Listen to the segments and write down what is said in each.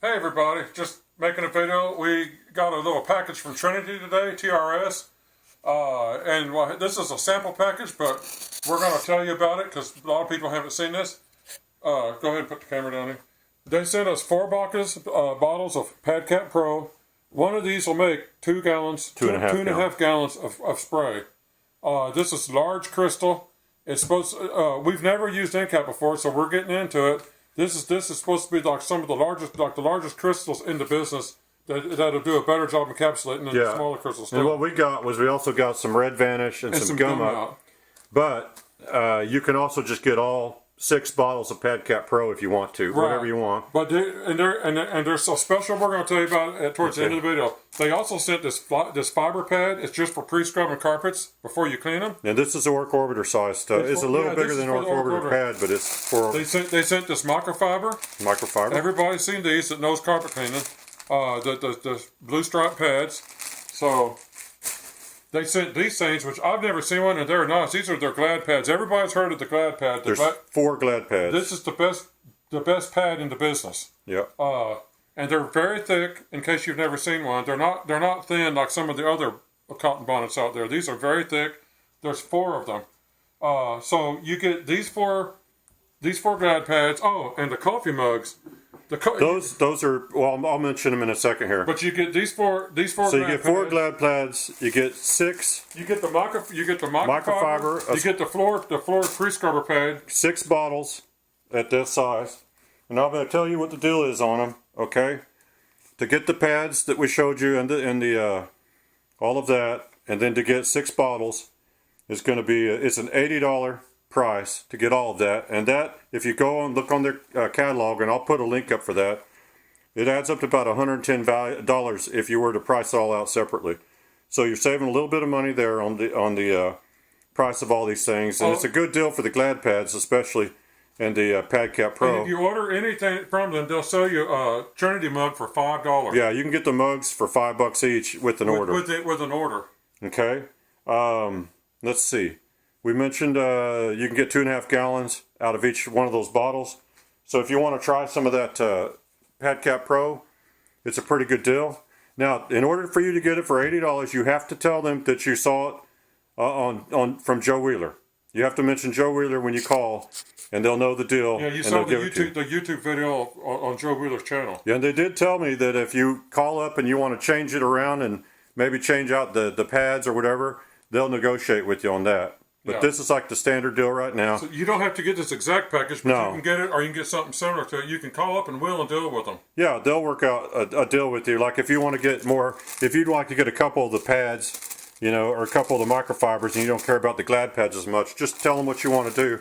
Hey everybody, just making a video. We got a little package from Trinity today, TRS. This is a sample package, but we're going to tell you about it because a lot of people haven't seen this. Go ahead and put the camera down here. They sent us 4 bottles of PadCap Pro. One of these will make 2 gallons, two and a half gallons of spray. This is large crystal. It's supposed. We've never used NCAP before, so we're getting into it. This is supposed to be like some of the largest crystals in the business that'll do a better job encapsulating than the smaller crystals. And what we got was we also got some Red Vanish and some Gum Up. But you can also just get all 6 bottles of PadCap Pro if you want to, whatever you want. But there's a special we're going to tell you about towards the end of the video. They also sent this fiber pad. It's just for pre-scrubbing carpets before you clean them. And this is the Oreck Orbiter size stuff. It's a little bigger than Oreck Orbiter pad, but it's for... They sent this microfiber. Microfiber. Everybody's seen these that knows carpet cleaning. The blue stripe pads. So... They sent these things, which I've never seen one, and they're nice. These are their Glad pads. Everybody's heard of the Glad pad. There's 4 Glad pads. This is the best pad in the business. Yep. And they're very thick. In case you've never seen one, they're not thin like some of the other cotton bonnets out there. These are very thick. There's 4 of them. So you get these four Glad pads. Oh, and the coffee mugs. Those are, well, I'll mention them in a second here. But you get these four. So you get 4 Glad pads. You get 6. You get the microfiber. You get the floor pre-scrubber pad. 6 bottles at this size. And I'm going to tell you what the deal is on them. Okay. To get the pads that we showed you and the all of that, and then to get 6 bottles is going to be it's an $80 price to get all of that. And that, if you go and look on their catalog, and I'll put a link up for that, it adds up to about $110 if you were to price it all out separately. So you're saving a little bit of money there on the price of all these things, and it's a good deal for the Glad pads, especially, and the PadCap Pro. And if you order anything from them, they'll sell you a Trinity mug for $5. Yeah, you can get the mugs for $5 each with an order. With an order. Okay. Let's see. We mentioned you can get 2.5 gallons out of each one of those bottles. So if you want to try some of that PadCap Pro, it's a pretty good deal. Now, in order for you to get it for $80, you have to tell them that you saw it from Joe Wheeler. You have to mention Joe Wheeler when you call, and they'll know the deal. Yeah, you saw the YouTube video on Joe Wheeler's channel. Yeah, and they did tell me that if you call up and you want to change it around and maybe change out the pads or whatever, they'll negotiate with you on that. But this is like the standard deal right now. So you don't have to get this exact package, but you can get it, or you can get something similar to it. You can call up and will and deal with them. Yeah, they'll work out a deal with you. Like if you want to get more, if you'd like to get a couple of the pads, or a couple of the microfibers, and you don't care about the Glad pads as much, just tell them what you want to do.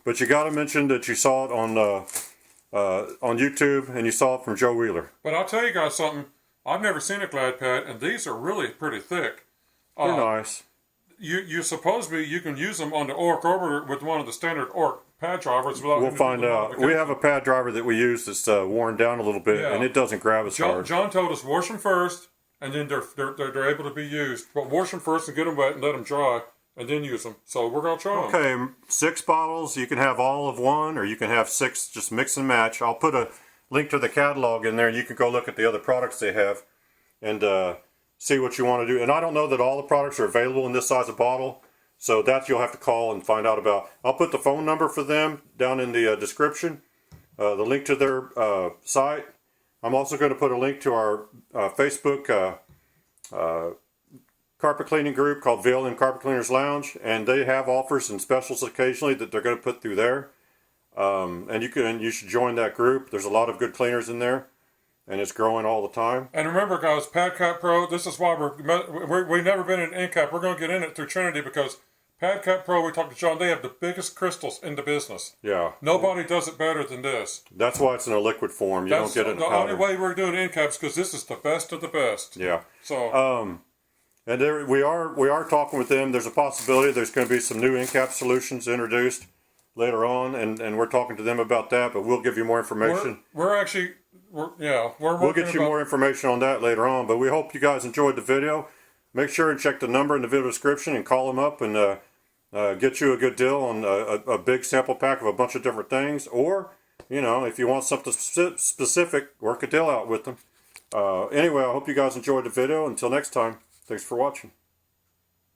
But you got to mention that you saw it on YouTube and you saw it from Joe Wheeler. But I'll tell you guys something. I've never seen a Glad pad, and these are really pretty thick. They're nice. You supposedly you can use them on the Oreck Orbiter with one of the standard Oreck pad drivers. We'll find out. We have a pad driver that we use that's worn down a little bit, and it doesn't grab as hard. John told us wash them first, and then they're able to be used. But wash them first and get them wet and let them dry, and then use them. So we're gonna try them. Okay, 6 bottles. You can have all of one, or you can have 6. Just mix and match. I'll put a link to the catalog in there, and you can go look at the other products they have, and see what you want to do. And I don't know that all the products are available in this size of bottle, so that you'll have to call and find out about. I'll put the phone number for them down in the description, the link to their site. I'm also going to put a link to our Facebook carpet cleaning group called Heaberlin Carpet Cleaners Lounge, and they have offers and specials occasionally that they're going to put through there. And you should join that group. There's a lot of good cleaners in there, and it's growing all the time. And remember, guys, PadCap Pro, this is why we've never been in NCAP. We're going to get in it through Trinity because PadCap Pro, we talked to John, they have the biggest crystals in the business. Yeah. Nobody does it better than this. That's why it's in a liquid form. You don't get it in powder. The only way we're doing NCAP is because this is the best of the best. Yeah. So. And we are talking with them. There's a possibility there's going to be some new NCAP solutions introduced later on, and we're talking to them about that, but we'll give you more information. We'll get you more information on that later on, but we hope you guys enjoyed the video. Make sure and check the number in the video description and call them up and get you a good deal on a big sample pack of a bunch of different things. Or you know, if you want something specific, work a deal out with them. Anyway, I hope you guys enjoyed the video. Until next time, thanks for watching.